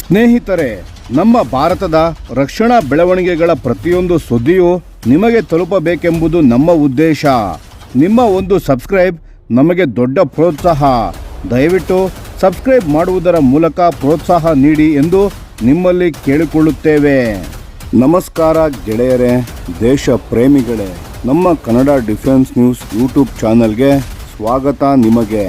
ಸ್ನೇಹಿತರೆ, ನಮ್ಮ ಭಾರತದ ರಕ್ಷಣಾ ಬೆಳವಣಿಗೆಗಳ ಪ್ರತಿಯೊಂದು ಸುದ್ದಿಯೂ ನಿಮಗೆ ತಲುಪಬೇಕೆಂಬುದು ನಮ್ಮ ಉದ್ದೇಶ. ನಿಮ್ಮ ಒಂದು ಸಬ್ಸ್ಕ್ರೈಬ್ ನಮಗೆ ದೊಡ್ಡ ಪ್ರೋತ್ಸಾಹ. ದಯವಿಟ್ಟು ಸಬ್ಸ್ಕ್ರೈಬ್ ಮಾಡುವುದರ ಮೂಲಕ ಪ್ರೋತ್ಸಾಹ ನೀಡಿ ಎಂದು ನಿಮ್ಮಲ್ಲಿ ಕೇಳಿಕೊಳ್ಳುತ್ತೇವೆ. ನಮಸ್ಕಾರ ಗೆಳೆಯರೇ, ದೇಶ ಪ್ರೇಮಿಗಳೇ, ನಮ್ಮ ಕನ್ನಡ ಡಿಫೆನ್ಸ್ ನ್ಯೂಸ್ ಯೂಟ್ಯೂಬ್ ಚಾನಲ್ಗೆ ಸ್ವಾಗತ ನಿಮಗೆ.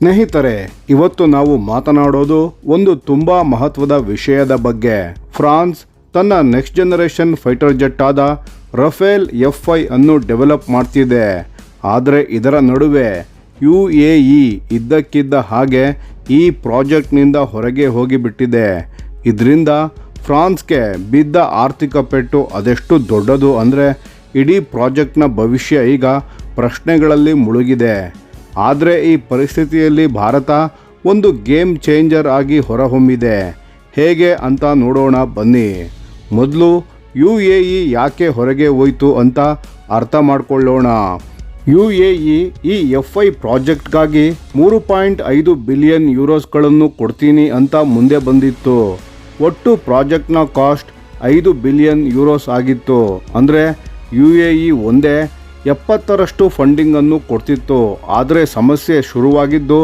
ಸ್ನೇಹಿತರೆ, ಇವತ್ತು ನಾವು ಮಾತನಾಡೋದು ಒಂದು ತುಂಬಾ ಮಹತ್ವದ ವಿಷಯದ ಬಗ್ಗೆ. ಫ್ರಾನ್ಸ್ ತನ್ನ ನೆಕ್ಸ್ಟ್ ಜನರೇಷನ್ ಫೈಟರ್ ಜೆಟ್ ಆದ ರಫೇಲ್ F-5 ಅನ್ನು ಡೆವಲಪ್ ಮಾಡ್ತಿದೆ. ಆದರೆ ಇದರ ನಡುವೆ UAE ಇದ್ದಕ್ಕಿದ್ದ ಹಾಗೆ ಈ ಪ್ರಾಜೆಕ್ಟ್ನಿಂದ ಹೊರಗೆ ಹೋಗಿಬಿಟ್ಟಿದೆ. ಇದರಿಂದ ಫ್ರಾನ್ಸ್ಗೆ ಬಿದ್ದ ಆರ್ಥಿಕ ಪೆಟ್ಟು ಅದೆಷ್ಟು ದೊಡ್ಡದು ಅಂದರೆ ಇಡೀ ಪ್ರಾಜೆಕ್ಟ್ನ ಭವಿಷ್ಯ ಈಗ ಪ್ರಶ್ನೆಗಳಲ್ಲಿ ಮುಳುಗಿದೆ. ಆದರೆ ಈ ಪರಿಸ್ಥಿತಿಯಲ್ಲಿ ಭಾರತ ಒಂದು ಗೇಮ್ ಚೇಂಜರ್ ಆಗಿ ಹೊರಹೊಮ್ಮಿದೆ. ಹೇಗೆ ಅಂತ ನೋಡೋಣ ಬನ್ನಿ. ಮೊದಲು UAE ಯಾಕೆ ಹೊರಗೆ ಹೋಯಿತು ಅಂತ ಅರ್ಥ ಮಾಡಿಕೊಳ್ಳೋಣ. UAE ಈ F-5 ಪ್ರಾಜೆಕ್ಟ್ಗಾಗಿ 3.5 ಬಿಲಿಯನ್ ಯೂರೋಸ್ಗಳನ್ನು ಕೊಡ್ತೀನಿ ಅಂತ ಮುಂದೆ ಬಂದಿತ್ತು. ಒಟ್ಟು ಪ್ರಾಜೆಕ್ಟ್ನ ಕಾಸ್ಟ್ 5 ಬಿಲಿಯನ್ ಯೂರೋಸ್ ಆಗಿತ್ತು. ಅಂದರೆ UAE ಒಂದೇ 70ರಷ್ಟು ಫಂಡಿಂಗನ್ನು ಕೊಡ್ತಿತ್ತು. ಆದರೆ ಸಮಸ್ಯೆ ಶುರುವಾಗಿದ್ದು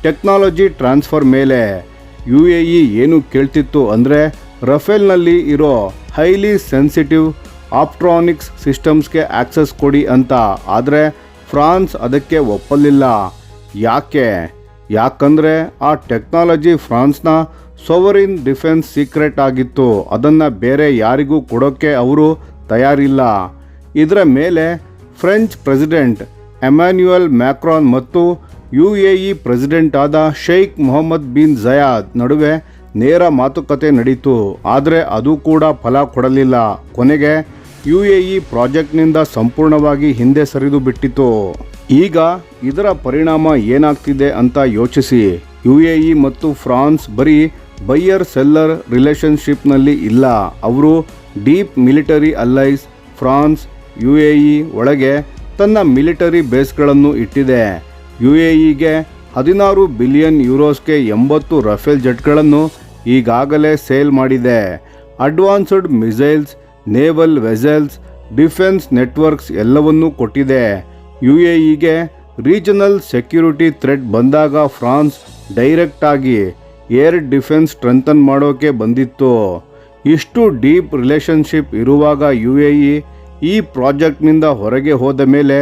ಟೆಕ್ನಾಲಜಿ ಟ್ರಾನ್ಸ್ಫರ್ ಮೇಲೆ. UAE ಏನು ಕೇಳ್ತಿತ್ತು ಅಂದರೆ ರಫೇಲ್ನಲ್ಲಿ ಇರೋ ಹೈಲಿ ಸೆನ್ಸಿಟಿವ್ ಆಪ್ಟ್ರಾನಿಕ್ಸ್ ಸಿಸ್ಟಮ್ಸ್ಗೆ ಆಕ್ಸೆಸ್ ಕೊಡಿ ಅಂತ. ಆದರೆ ಫ್ರಾನ್ಸ್ ಅದಕ್ಕೆ ಒಪ್ಪಲಿಲ್ಲ. ಯಾಕಂದರೆ ಆ ಟೆಕ್ನಾಲಜಿ ಫ್ರಾನ್ಸ್ನ ಸೋವರಿನ್ ಡಿಫೆನ್ಸ್ ಸೀಕ್ರೆಟ್ ಆಗಿತ್ತು. ಅದನ್ನು ಬೇರೆ ಯಾರಿಗೂ ಕೊಡೋಕ್ಕೆ ಅವರು ತಯಾರಿಲ್ಲ. ಇದರ ಮೇಲೆ ಫ್ರೆಂಚ್ ಪ್ರೆಸಿಡೆಂಟ್ ಎಮ್ಯಾನ್ಯುಯಲ್ ಮ್ಯಾಕ್ರಾನ್ ಮತ್ತು UAE ಪ್ರೆಸಿಡೆಂಟ್ ಆದ ಶೇಖ್ ಮೊಹಮ್ಮದ್ ಬಿನ್ ಜಯಾದ್ ನಡುವೆ ನೇರ ಮಾತುಕತೆ ನಡೀತು. ಆದರೆ ಅದು ಕೂಡ ಫಲ ಕೊಡಲಿಲ್ಲ. ಕೊನೆಗೆ UAE ಪ್ರಾಜೆಕ್ಟ್ನಿಂದ ಸಂಪೂರ್ಣವಾಗಿ ಹಿಂದೆ ಸರಿದು ಬಿಟ್ಟಿತು. ಈಗ ಇದರ ಪರಿಣಾಮ ಏನಾಗ್ತಿದೆ ಅಂತ ಯೋಚಿಸಿ. UAE ಮತ್ತು ಫ್ರಾನ್ಸ್ ಬರೀ ಬೈಯರ್ ಸೆಲ್ಲರ್ ರಿಲೇಷನ್ಶಿಪ್ನಲ್ಲಿ ಇಲ್ಲ, ಅವರು deep military alloys. France UAE ಒಳಗೆ ತನ್ನ ಮಿಲಿಟರಿ ಬೇಸ್ಗಳನ್ನು ಇಟ್ಟಿದೆ. UAEಗೆ 16 ಬಿಲಿಯನ್ ಯೂರೋಸ್ಗೆ 80 ರಫೇಲ್ ಜೆಟ್ಗಳನ್ನು ಈಗಾಗಲೇ ಸೇಲ್ ಮಾಡಿದೆ. Advanced missiles, naval vessels, defence networks ಎಲ್ಲವನ್ನೂ ಕೊಟ್ಟಿದೆ. UAEಗೆ ರೀಜನಲ್ ಸೆಕ್ಯೂರಿಟಿ ಥ್ರೆಟ್ ಬಂದಾಗ ಫ್ರಾನ್ಸ್ ಡೈರೆಕ್ಟ್ ಆಗಿ ಏರ್ ಡಿಫೆನ್ಸ್ ಸ್ಟ್ರೆಂಥನ್ ಮಾಡೋಕೆ ಬಂದಿತ್ತು. ಇಷ್ಟು ಡೀಪ್ ರಿಲೇಷನ್ಶಿಪ್ ಇರುವಾಗ UAE ಈ ಪ್ರಾಜೆಕ್ಟ್ನಿಂದ ಹೊರಗೆ ಹೋದ ಮೇಲೆ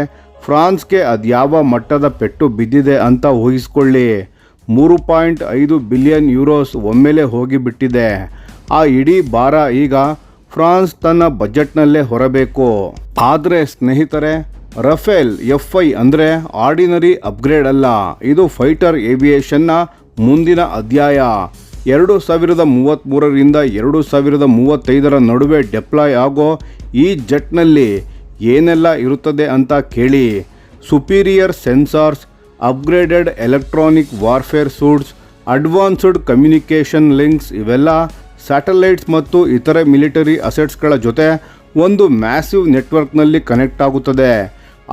ಫ್ರಾನ್ಸ್ಗೆ ಅದ್ಯಾವ ಮಟ್ಟದ ಪೆಟ್ಟು ಬಿದ್ದಿದೆ ಅಂತ ಊಹಿಸ್ಕೊಳ್ಳಿ. 3.5 ಬಿಲಿಯನ್ ಯೂರೋಸ್ ಒಮ್ಮೆಲೆ ಹೋಗಿಬಿಟ್ಟಿದೆ. ಆ ಇಡೀ ಭಾರ ಈಗ ಫ್ರಾನ್ಸ್ ತನ್ನ ಬಜೆಟ್ನಲ್ಲೇ ಹೊರಬೇಕು. ಆದರೆ ಸ್ನೇಹಿತರೆ, ರಫೇಲ್ F-5 ಅಂದರೆ ಆರ್ಡಿನರಿ ಅಪ್ಗ್ರೇಡ್ ಅಲ್ಲ. ಇದು ಫೈಟರ್ ಏವಿಯೇಷನ್ನ ಮುಂದಿನ ಅಧ್ಯಾಯ. 2033ರಿಂದ 2035ರ ನಡುವೆ ಡೆಪ್ಲಾಯ್ ಆಗೋ ಈ ಜೆಟ್ನಲ್ಲಿ ಏನೆಲ್ಲ ಇರುತ್ತದೆ ಅಂತ ಕೇಳಿ. Superior sensors, upgraded electronic warfare suits, advanced communication links, ಇವೆಲ್ಲ ಸ್ಯಾಟಲೈಟ್ಸ್ ಮತ್ತು ಇತರೆ ಮಿಲಿಟರಿ ಅಸೆಟ್ಸ್ಗಳ ಜೊತೆ ಒಂದು ಮ್ಯಾಸಿವ್ ನೆಟ್ವರ್ಕ್ನಲ್ಲಿ ಕನೆಕ್ಟ್ ಆಗುತ್ತದೆ.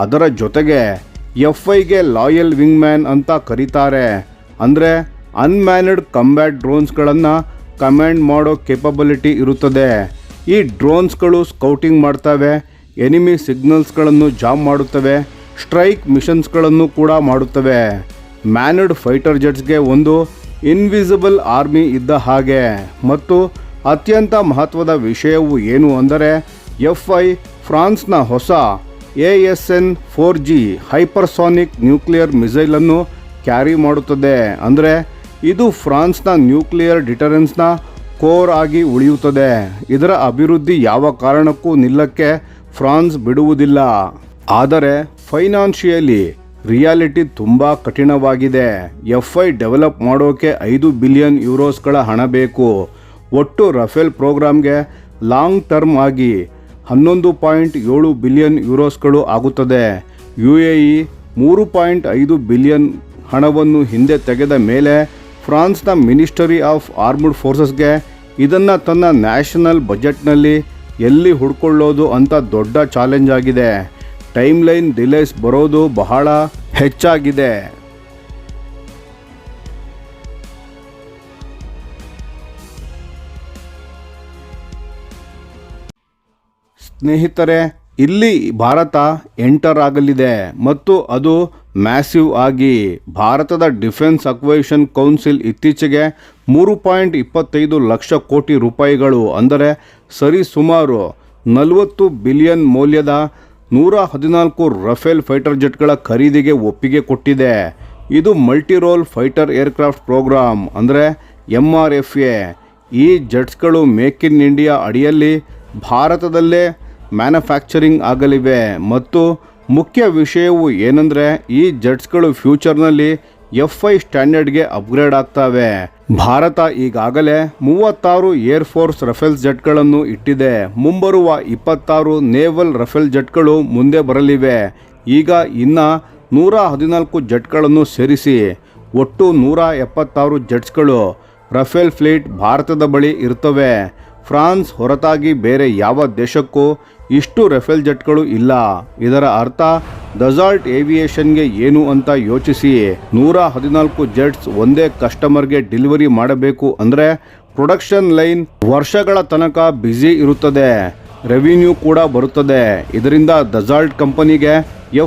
ಅದರ ಜೊತೆಗೆ F-5ಗೆ ಲಾಯಲ್ ವಿಂಗ್ ಮ್ಯಾನ್ ಅಂತ ಕರೀತಾರೆ. ಅಂದರೆ ಅನ್ಮ್ಯಾನ್ಡ್ ಕಂಬ್ಯಾಟ್ ಡ್ರೋನ್ಸ್ಗಳನ್ನು ಕಮಾಂಡ್ ಮಾಡೋ ಕೇಪಬಿಲಿಟಿ ಇರುತ್ತದೆ. ಈ ಡ್ರೋನ್ಸ್ಗಳು ಸ್ಕೌಟಿಂಗ್ ಮಾಡ್ತವೆ, ಎನಿಮಿ ಸಿಗ್ನಲ್ಸ್ಗಳನ್ನು ಜಾಮ್ ಮಾಡುತ್ತವೆ, ಸ್ಟ್ರೈಕ್ ಮಿಷನ್ಸ್ಗಳನ್ನು ಕೂಡ ಮಾಡುತ್ತವೆ. ಮ್ಯಾನ್ಡ್ ಫೈಟರ್ ಜೆಟ್ಸ್ಗೆ ಒಂದು ಇನ್ವಿಸಿಬಲ್ ಆರ್ಮಿ ಇದ್ದ ಹಾಗೆ. ಮತ್ತು ಅತ್ಯಂತ ಮಹತ್ವದ ವಿಷಯವು ಏನು ಅಂದರೆ F-5 ಫ್ರಾನ್ಸ್ನ ಹೊಸ ASN-4G ಹೈಪರ್ಸಾನಿಕ್ ನ್ಯೂಕ್ಲಿಯರ್ ಮಿಸೈಲನ್ನು ಕ್ಯಾರಿ ಮಾಡುತ್ತದೆ. ಅಂದರೆ ಇದು ಫ್ರಾನ್ಸ್ನ ನ್ಯೂಕ್ಲಿಯರ್ ಡಿಟರೆನ್ಸ್ನ ಕೋರ್ ಆಗಿ ಉಳಿಯುತ್ತದೆ. ಇದರ ಅಭಿವೃದ್ಧಿ ಯಾವ ಕಾರಣಕ್ಕೂ ನಿಲ್ಲಕ್ಕೆ ಫ್ರಾನ್ಸ್ ಬಿಡುವುದಿಲ್ಲ. ಆದರೆ ಫೈನಾನ್ಷಿಯಲಿ ರಿಯಾಲಿಟಿ ತುಂಬ ಕಠಿಣವಾಗಿದೆ. F-5 ಡೆವಲಪ್ ಮಾಡೋಕೆ 5 ಬಿಲಿಯನ್ ಯೂರೋಸ್ಗಳ ಹಣ ಬೇಕು. ಒಟ್ಟು ರಫೇಲ್ ಪ್ರೋಗ್ರಾಮ್ಗೆ ಲಾಂಗ್ ಟರ್ಮ್ ಆಗಿ 11.7 ಬಿಲಿಯನ್ ಯೂರೋಸ್ಗಳು ಆಗುತ್ತದೆ. UAE 3.5 ಬಿಲಿಯನ್ ಹಣವನ್ನು ಹಿಂದೆ ತೆಗೆದ ಮೇಲೆ ಫ್ರಾನ್ಸ್ನ ಮಿನಿಸ್ಟರಿ ಆಫ್ ಆರ್ಮ್ಡ್ ಫೋರ್ಸಸ್ಗೆ ಇದನ್ನು ತನ್ನ ನ್ಯಾಷನಲ್ ಬಜೆಟ್ನಲ್ಲಿ ಎಲ್ಲಿ ಹುಡ್ಕೊಳ್ಳೋದು ಅಂತ ದೊಡ್ಡ ಚಾಲೆಂಜ್ ಆಗಿದೆ. ಟೈಮ್ಲೈನ್ ಡಿಲೇಸ್ ಬರೋದು ಬಹಳ ಹೆಚ್ಚಾಗಿದೆ. ಸ್ನೇಹಿತರೆ, ಇಲ್ಲಿ ಭಾರತ ಎಂಟರ್ ಆಗಲಿದೆ ಮತ್ತು ಅದು ಮ್ಯಾಸಿವ್ ಆಗಿ. ಭಾರತದ ಡಿಫೆನ್ಸ್ ಅಕ್ವೈಷನ್ ಕೌನ್ಸಿಲ್ ಇತ್ತೀಚೆಗೆ 3.25 ಲಕ್ಷ ಕೋಟಿ ರೂಪಾಯಿಗಳು ಅಂದರೆ ಸರಿಸುಮಾರು 40 ಬಿಲಿಯನ್ ಮೌಲ್ಯದ 114 ರಫೇಲ್ ಫೈಟರ್ ಜೆಟ್ಗಳ ಖರೀದಿಗೆ ಒಪ್ಪಿಗೆ ಕೊಟ್ಟಿದೆ. ಇದು multi role fighter aircraft programme ಅಂದರೆ MRFA. ಈ ಜೆಟ್ಸ್ಗಳು ಮೇಕ್ ಇನ್ ಇಂಡಿಯಾ ಅಡಿಯಲ್ಲಿ ಭಾರತದಲ್ಲೇ ಮ್ಯಾನುಫ್ಯಾಕ್ಚರಿಂಗ್ ಆಗಲಿವೆ ಮತ್ತು ಮುಖ್ಯ ವಿಷಯವು ಏನಂದರೆ ಈ ಜೆಟ್ಸ್ಗಳು ಫ್ಯೂಚರ್ನಲ್ಲಿ F5 ಸ್ಟ್ಯಾಂಡರ್ಡ್ಗೆ ಅಪ್ಗ್ರೇಡ್ ಆಗ್ತವೆ. ಭಾರತ ಈಗಾಗಲೇ 36 ಏರ್ಫೋರ್ಸ್ ರಫೇಲ್ ಜೆಟ್ಗಳನ್ನು ಇಟ್ಟಿದೆ. ಮುಂಬರುವ 26 ನೇವಲ್ ರಫೇಲ್ ಜೆಟ್ಗಳು ಮುಂದೆ ಬರಲಿವೆ. ಈಗ ಇನ್ನು 114 ಜೆಟ್ಗಳನ್ನು ಸೇರಿಸಿ ಒಟ್ಟು 176 ಜೆಟ್ಸ್ಗಳು ರಫೇಲ್ ಫ್ಲೀಟ್ ಭಾರತದ ಬಳಿ ಇರ್ತವೆ. ಫ್ರಾನ್ಸ್ ಹೊರತಾಗಿ ಬೇರೆ ಯಾವ ದೇಶಕ್ಕೂ ಇಷ್ಟು ರಫೇಲ್ ಜೆಟ್ಗಳು ಇಲ್ಲ. ಇದರ ಅರ್ಥ ದಸಾಲ್ಟ್ ಏವಿಯೇಷನ್ಗೆ ಏನು ಅಂತ ಯೋಚಿಸಿ. 114 ಜೆಟ್ಸ್ ಒಂದೇ ಕಸ್ಟಮರ್ಗೆ ಡೆಲಿವರಿ ಮಾಡಬೇಕು ಅಂದರೆ ಪ್ರೊಡಕ್ಷನ್ ಲೈನ್ ವರ್ಷಗಳ ತನಕ ಬ್ಯುಸಿ ಇರುತ್ತದೆ, ರೆವಿನ್ಯೂ ಕೂಡ ಬರುತ್ತದೆ. ಇದರಿಂದ ದಸಾಲ್ಟ್ ಕಂಪನಿಗೆ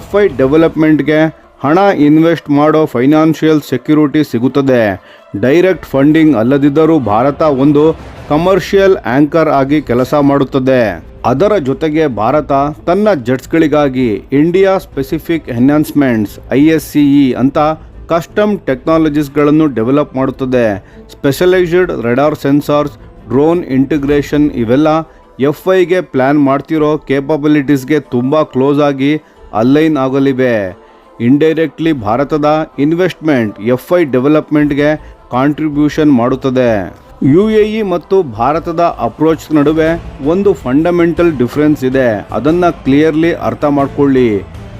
F5 ಡೆವಲಪ್ಮೆಂಟ್ಗೆ ಹಣ ಇನ್ವೆಸ್ಟ್ ಮಾಡೋ ಫೈನಾನ್ಷಿಯಲ್ ಸೆಕ್ಯೂರಿಟಿ ಸಿಗುತ್ತದೆ. ಡೈರೆಕ್ಟ್ ಫಂಡಿಂಗ್ ಅಲ್ಲದಿದ್ದರೂ ಭಾರತ ಒಂದು ಕಮರ್ಷಿಯಲ್ ಆಂಕರ್ ಆಗಿ ಕೆಲಸ ಮಾಡುತ್ತದೆ. ಅದರ ಜೊತೆಗೆ ಭಾರತ ತನ್ನ ಜೆಟ್ಸ್ಗಳಿಗಾಗಿ ಇಂಡಿಯಾ ಸ್ಪೆಸಿಫಿಕ್ ಎನ್ಹಾನ್ಸ್ಮೆಂಟ್ಸ್ ISCE ಅಂತ ಕಸ್ಟಮ್ ಟೆಕ್ನಾಲಜೀಸ್ಗಳನ್ನು ಡೆವಲಪ್ ಮಾಡುತ್ತದೆ. Specialised radar sensors, drone integration ಇವೆಲ್ಲ F5ಗೆ ಪ್ಲ್ಯಾನ್ ಮಾಡ್ತಿರೋ ಕೇಪಬಿಲಿಟೀಸ್ಗೆ ತುಂಬ ಕ್ಲೋಸ್ ಆಗಿ ಅಲೈನ್ ಆಗಲಿವೆ. ಇಂಡೈರೆಕ್ಟ್ಲಿ ಭಾರತದ ಇನ್ವೆಸ್ಟ್ಮೆಂಟ್ F5 ಡೆವಲಪ್ಮೆಂಟ್ಗೆ ಕಾಂಟ್ರಿಬ್ಯೂಷನ್ ಮಾಡುತ್ತದೆ. UAE ಮತ್ತು ಭಾರತದ ಅಪ್ರೋಚ್ ನಡುವೆ ಒಂದು ಫಂಡಮೆಂಟಲ್ ಡಿಫ್ರೆನ್ಸ್ ಇದೆ. ಅದನ್ನು ಕ್ಲಿಯರ್ಲಿ ಅರ್ಥ ಮಾಡ್ಕೊಳ್ಳಿ.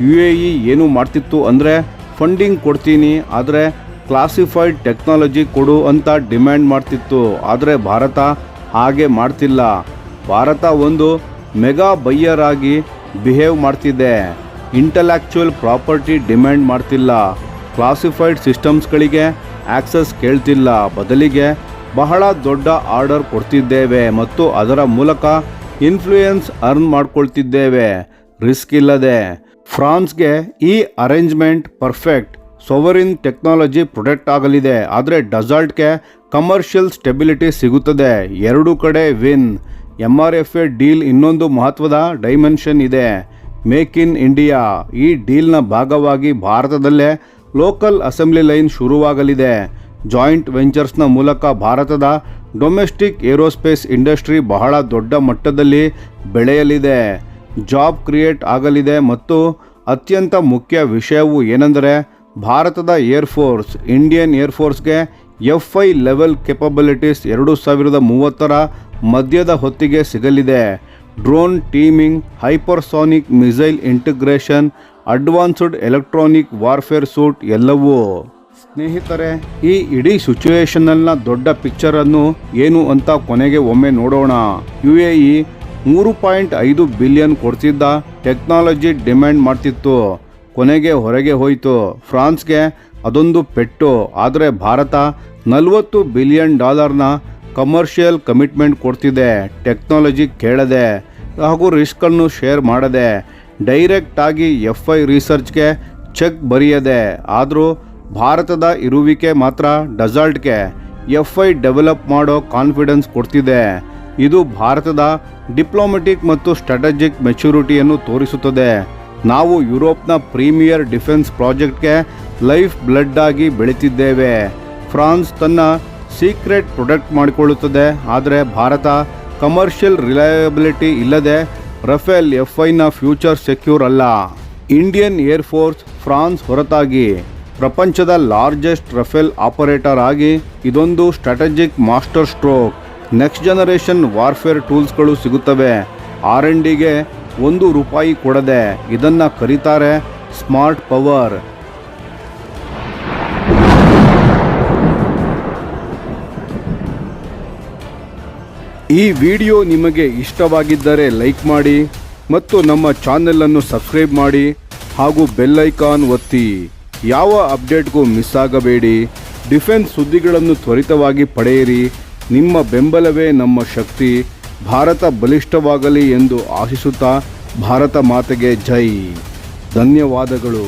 UAE ಏನು ಮಾಡ್ತಿತ್ತು ಅಂದರೆ ಫಂಡಿಂಗ್ ಕೊಡ್ತೀನಿ ಆದರೆ ಕ್ಲಾಸಿಫೈಡ್ ಟೆಕ್ನಾಲಜಿ ಕೊಡು ಅಂತ ಡಿಮ್ಯಾಂಡ್ ಮಾಡ್ತಿತ್ತು. ಆದರೆ ಭಾರತ ಹಾಗೆ ಮಾಡ್ತಿಲ್ಲ. ಭಾರತ ಒಂದು ಮೆಗಾ ಬೈಯರ್ ಆಗಿ ಬಿಹೇವ್ ಮಾಡ್ತಿದೆ. ಇಂಟಲೆಕ್ಚುಯಲ್ ಪ್ರಾಪರ್ಟಿ ಡಿಮ್ಯಾಂಡ್ ಮಾಡ್ತಿಲ್ಲ, ಕ್ಲಾಸಿಫೈಡ್ ಸಿಸ್ಟಮ್ಸ್ಗಳಿಗೆ ಆಕ್ಸೆಸ್ ಕೇಳ್ತಿಲ್ಲ. ಬದಲಿಗೆ ಬಹಳ ದೊಡ್ಡ ಆರ್ಡರ್ ಕೊಡ್ತಿದ್ದೇವೆ ಮತ್ತು ಅದರ ಮೂಲಕ ಇನ್ಫ್ಲೂಯೆನ್ಸ್ ಅರ್ನ್ ಮಾಡ್ಕೊಳ್ತಿದ್ದೇವೆ ರಿಸ್ಕ್ ಇಲ್ಲದೆ. ಫ್ರಾನ್ಸ್ಗೆ ಈ ಅರೇಂಜ್ಮೆಂಟ್ ಪರ್ಫೆಕ್ಟ್. ಸೊವರಿನ್ ಟೆಕ್ನಾಲಜಿ ಪ್ರೊಟೆಕ್ಟ್ ಆಗಲಿದೆ, ಆದರೆ ಡಸಾಲ್ಟ್ಗೆ ಕಮರ್ಷಿಯಲ್ ಸ್ಟೆಬಿಲಿಟಿ ಸಿಗುತ್ತದೆ. ಎರಡೂ ಕಡೆ ವಿನ್. MRFA ಡೀಲ್ ಇನ್ನೊಂದು ಮಹತ್ವದ ಡೈಮೆನ್ಷನ್ ಇದೆ, ಮೇಕ್ ಇನ್ ಇಂಡಿಯಾ. ಈ ಡೀಲ್ನ ಭಾಗವಾಗಿ ಭಾರತದಲ್ಲೇ ಲೋಕಲ್ ಅಸೆಂಬ್ಲಿ ಲೈನ್ ಶುರುವಾಗಲಿದೆ. ಜಾಯಿಂಟ್ ವೆಂಚರ್ಸ್ನ ಮೂಲಕ ಭಾರತದ ಡೊಮೆಸ್ಟಿಕ್ ಏರೋಸ್ಪೇಸ್ ಇಂಡಸ್ಟ್ರಿ ಬಹಳ ದೊಡ್ಡ ಮಟ್ಟದಲ್ಲಿ ಬೆಳೆಯಲಿದೆ, ಜಾಬ್ ಕ್ರಿಯೇಟ್ ಆಗಲಿದೆ ಮತ್ತು ಅತ್ಯಂತ ಮುಖ್ಯ ವಿಷಯವು ಏನೆಂದರೆ ಭಾರತದ ಏರ್ಫೋರ್ಸ್, ಇಂಡಿಯನ್ ಏರ್ಫೋರ್ಸ್ಗೆ F5 ಲೆವೆಲ್ ಕೆಪಬಿಲಿಟೀಸ್ 2030ರ ಮಧ್ಯದ ಹೊತ್ತಿಗೆ ಸಿಗಲಿದೆ. Drone teaming, hypersonic missile integration, advanced electronic warfare suite ಎಲ್ಲವೂ. ಸ್ನೇಹಿತರೆ, ಈ ಇಡೀ ಸಿಚುವೇಶನ್ನ ದೊಡ್ಡ ಪಿಕ್ಚರನ್ನು ಏನು ಅಂತ ಕೊನೆಗೆ ಒಮ್ಮೆ ನೋಡೋಣ. UAE 3.5 ಬಿಲಿಯನ್ ಕೊಡ್ತಿದ್ದ ಟೆಕ್ನಾಲಜಿ ಡಿಮ್ಯಾಂಡ್ ಮಾಡ್ತಿತ್ತು, ಕೊನೆಗೆ ಹೊರಗೆ ಹೋಯಿತು. ಫ್ರಾನ್ಸ್ಗೆ ಅದೊಂದು ಪೆಟ್ಟು. ಆದರೆ ಭಾರತ $40 ಬಿಲಿಯನ್ ಕಮರ್ಷಿಯಲ್ ಕಮಿಟ್ಮೆಂಟ್ ಕೊಡ್ತಿದೆ. ಟೆಕ್ನಾಲಜಿ ಕೇಳದೆ ಹಾಗೂ ರಿಸ್ಕನ್ನು ಶೇರ್ ಮಾಡದೆ, ಡೈರೆಕ್ಟಾಗಿ F5 ರಿಸರ್ಚ್ಗೆ ಚೆಕ್ ಬರೆಯದೆ. ಆದರೂ ಭಾರತದ ಇರುವಿಕೆ ಮಾತ್ರ ಡಸಾಲ್ಟ್ಗೆ F5 ಡೆವಲಪ್ ಮಾಡೋ ಕಾನ್ಫಿಡೆನ್ಸ್ ಕೊಡ್ತಿದೆ. ಇದು ಭಾರತದ ಡಿಪ್ಲೊಮೆಟಿಕ್ ಮತ್ತು ಸ್ಟ್ರಾಟಜಿಕ್ ಮೆಚುರಿಟಿಯನ್ನು ತೋರಿಸುತ್ತದೆ. ನಾವು ಯುರೋಪ್ನ ಪ್ರೀಮಿಯರ್ ಡಿಫೆನ್ಸ್ ಪ್ರಾಜೆಕ್ಟ್ಗೆ ಲೈಫ್ ಬ್ಲಡ್ ಆಗಿ ಬೆಳೀತಿದ್ದೇವೆ. ಫ್ರಾನ್ಸ್ ತನ್ನ ಸೀಕ್ರೆಟ್ ಪ್ರೊಟೆಕ್ಟ್ ಮಾಡಿಕೊಳ್ಳುತ್ತದೆ, ಆದರೆ ಭಾರತ ಕಮರ್ಷಿಯಲ್ ರಿಲಯಬಿಲಿಟಿ ಇಲ್ಲದೆ ರಫೇಲ್ F5ನ ಫ್ಯೂಚರ್ ಸೆಕ್ಯೂರ್ ಅಲ್ಲ. ಇಂಡಿಯನ್ ಏರ್ಫೋರ್ಸ್ ಫ್ರಾನ್ಸ್ ಹೊರತಾಗಿ ಪ್ರಪಂಚದ ಲಾರ್ಜೆಸ್ಟ್ ರಫೇಲ್ ಆಪರೇಟರ್ ಆಗಿ ಇದೊಂದು strategic masterstroke. Next generation warfare ಟೂಲ್ಸ್ಗಳು ಸಿಗುತ್ತವೆ R&Dಗೆ ₹1 ಕೊಡದೆ. ಇದನ್ನು ಕರೀತಾರೆ ಸ್ಮಾರ್ಟ್ ಪವರ್. ಈ ವಿಡಿಯೋ ನಿಮಗೆ ಇಷ್ಟವಾಗಿದ್ದರೆ ಲೈಕ್ ಮಾಡಿ ಮತ್ತು ನಮ್ಮ ಚಾನೆಲನ್ನು ಸಬ್ಸ್ಕ್ರೈಬ್ ಮಾಡಿ ಹಾಗೂ ಬೆಲ್ ಐಕಾನ್ ಒತ್ತಿ. ಯಾವ ಅಪ್ಡೇಟ್ಗೂ ಮಿಸ್ ಆಗಬೇಡಿ. ಡಿಫೆನ್ಸ್ ಸುದ್ದಿಗಳನ್ನು ತ್ವರಿತವಾಗಿ ಪಡೆಯಿರಿ. ನಿಮ್ಮ ಬೆಂಬಲವೇ ನಮ್ಮ ಶಕ್ತಿ. ಭಾರತ ಬಲಿಷ್ಠವಾಗಲಿ ಎಂದು ಆಶಿಸುತ್ತಾ ಭಾರತ ಮಾತೆಗೆ ಜೈ. ಧನ್ಯವಾದಗಳು.